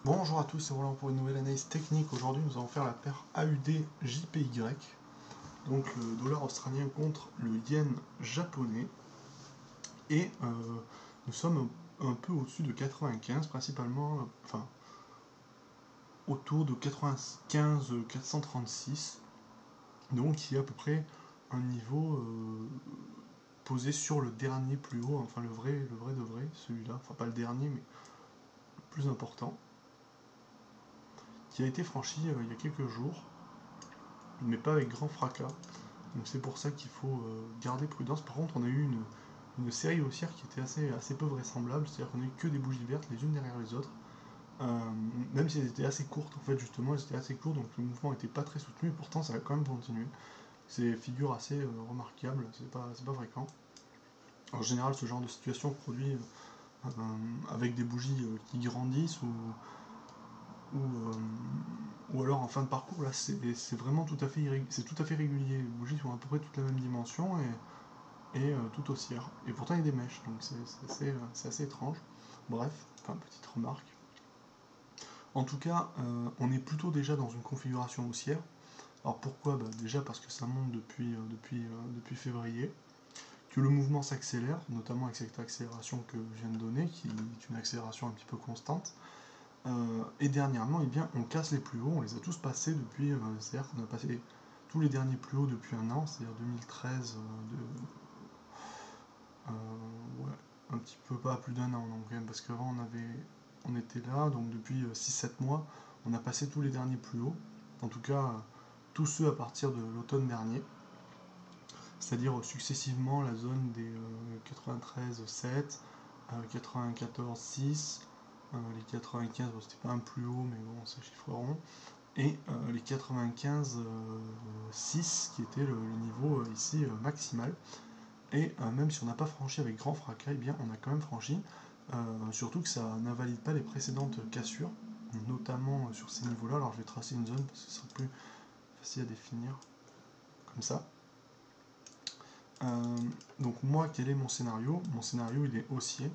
Bonjour à tous, c'est Roland pour une nouvelle analyse technique. Aujourd'hui, nous allons faire la paire AUD-JPY, donc le dollar australien contre le yen japonais. Et nous sommes un peu au-dessus de 95, principalement, enfin, autour de 95 436, donc qui est à peu près un niveau posé sur le dernier plus haut, enfin le vrai de vrai, celui-là, enfin pas le dernier, mais le plus important, qui a été franchi il y a quelques jours, mais pas avec grand fracas. Donc c'est pour ça qu'il faut garder prudence. Par contre, on a eu une série haussière qui était assez peu vraisemblable, c'est-à-dire qu'on a eu que des bougies vertes les unes derrière les autres, même si elles étaient assez courtes, en fait, justement, elles étaient assez courtes, donc le mouvement n'était pas très soutenu, et pourtant ça a quand même continué. C'est une figure assez remarquable, c'est pas fréquent. En général, ce genre de situation se produit avec des bougies qui grandissent ou alors en fin de parcours. Là c'est vraiment tout à fait régulier, les bougies sont à peu près toutes la même dimension et tout haussière, et pourtant il y a des mèches, donc c'est assez étrange. Bref, enfin petite remarque. En tout cas, on est plutôt déjà dans une configuration haussière. Alors pourquoi? Déjà parce que ça monte depuis février, que le mouvement s'accélère, notamment avec cette accélération que je viens de donner, qui est une accélération un petit peu constante. Et dernièrement, on casse les plus hauts, on les a tous passés depuis, c'est-à-dire qu'on a passé tous les derniers plus hauts depuis un an, c'est-à-dire 2013, ouais, un petit peu pas plus d'un an, donc, parce qu'avant on était là, donc depuis 6-7 mois, on a passé tous les derniers plus hauts, en tout cas tous ceux à partir de l'automne dernier, c'est-à-dire successivement la zone des 93,7, 94,6, les 95, bon, c'était pas un plus haut, mais bon, c'est chiffre rond, et les 95,6 qui était le niveau ici maximal. Et même si on n'a pas franchi avec grand fracas, eh bien on a quand même franchi, surtout que ça n'invalide pas les précédentes cassures, notamment sur ces niveaux-là. Alors je vais tracer une zone parce que ce sera plus facile à définir, comme ça. Donc moi, quel est mon scénario? Mon scénario, il est haussier,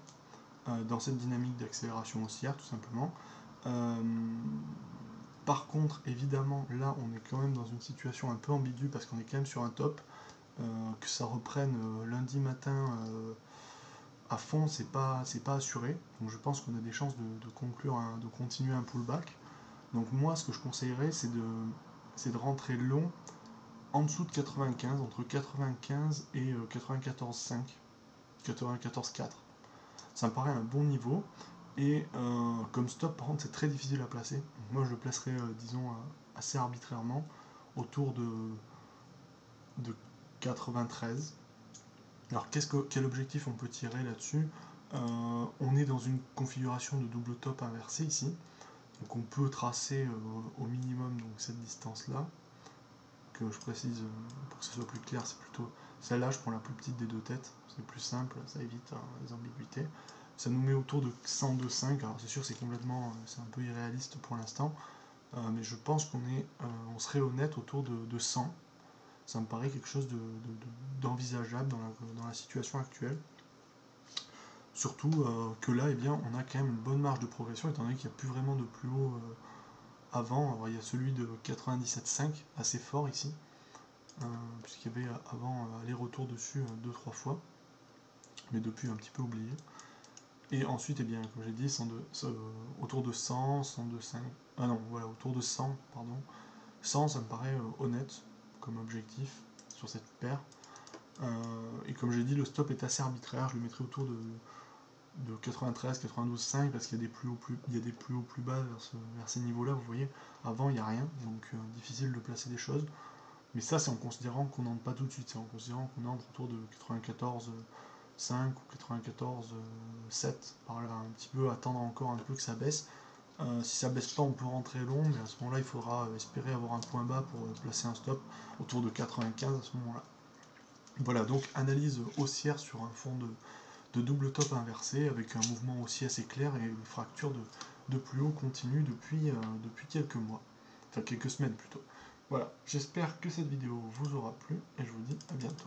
dans cette dynamique d'accélération haussière, tout simplement. Par contre, évidemment, là, on est quand même dans une situation un peu ambiguë, parce qu'on est quand même sur un top. Que ça reprenne lundi matin à fond, c'est pas assuré. Donc je pense qu'on a des chances de continuer un pullback. Donc moi, ce que je conseillerais, c'est de rentrer long en dessous de 95, entre 95 et 94,5, 94,4. Ça me paraît un bon niveau. Et comme stop, par contre, c'est très difficile à placer. Donc moi, je le placerai, disons, assez arbitrairement, autour de 93. Alors quel objectif on peut tirer là-dessus? On est dans une configuration de double top inversé ici, donc on peut tracer au minimum donc cette distance-là, que je précise pour que ce soit plus clair, c'est plutôt celle-là, je prends la plus petite des deux têtes, c'est plus simple, ça évite les ambiguïtés. Ça nous met autour de 102,5, alors c'est sûr c'est un peu irréaliste pour l'instant, mais je pense on serait honnête autour de 100. Ça me paraît quelque chose d'envisageable dans la situation actuelle. Surtout que là, eh bien, on a quand même une bonne marge de progression, étant donné qu'il n'y a plus vraiment de plus haut avant. Alors, il y a celui de 97,5, assez fort ici, puisqu'il y avait avant aller-retour dessus 2-3 fois, mais depuis un petit peu oublié. Et ensuite, eh bien, comme j'ai dit, autour de 100, 102,5, ah non, voilà, autour de 100, pardon. 100, ça me paraît honnête comme objectif sur cette paire. Et comme j'ai dit, le stop est assez arbitraire, je le mettrai autour de 93, 92,5, parce qu'il y a des plus hauts plus bas vers ces niveaux-là, vous voyez. Avant, il n'y a rien, donc difficile de placer des choses. Mais ça, c'est en considérant qu'on n'entre pas tout de suite, c'est en considérant qu'on entre autour de 94,5 ou 94,7, par là, un petit peu, attendre encore un peu que ça baisse. Si ça baisse pas, on peut rentrer long, mais à ce moment-là, il faudra espérer avoir un point bas pour placer un stop autour de 95 à ce moment-là. Voilà, donc analyse haussière sur un fond de double top inversé, avec un mouvement aussi assez clair et une fracture de plus haut continue depuis quelques mois, enfin quelques semaines plutôt. Voilà, j'espère que cette vidéo vous aura plu et je vous dis à bientôt.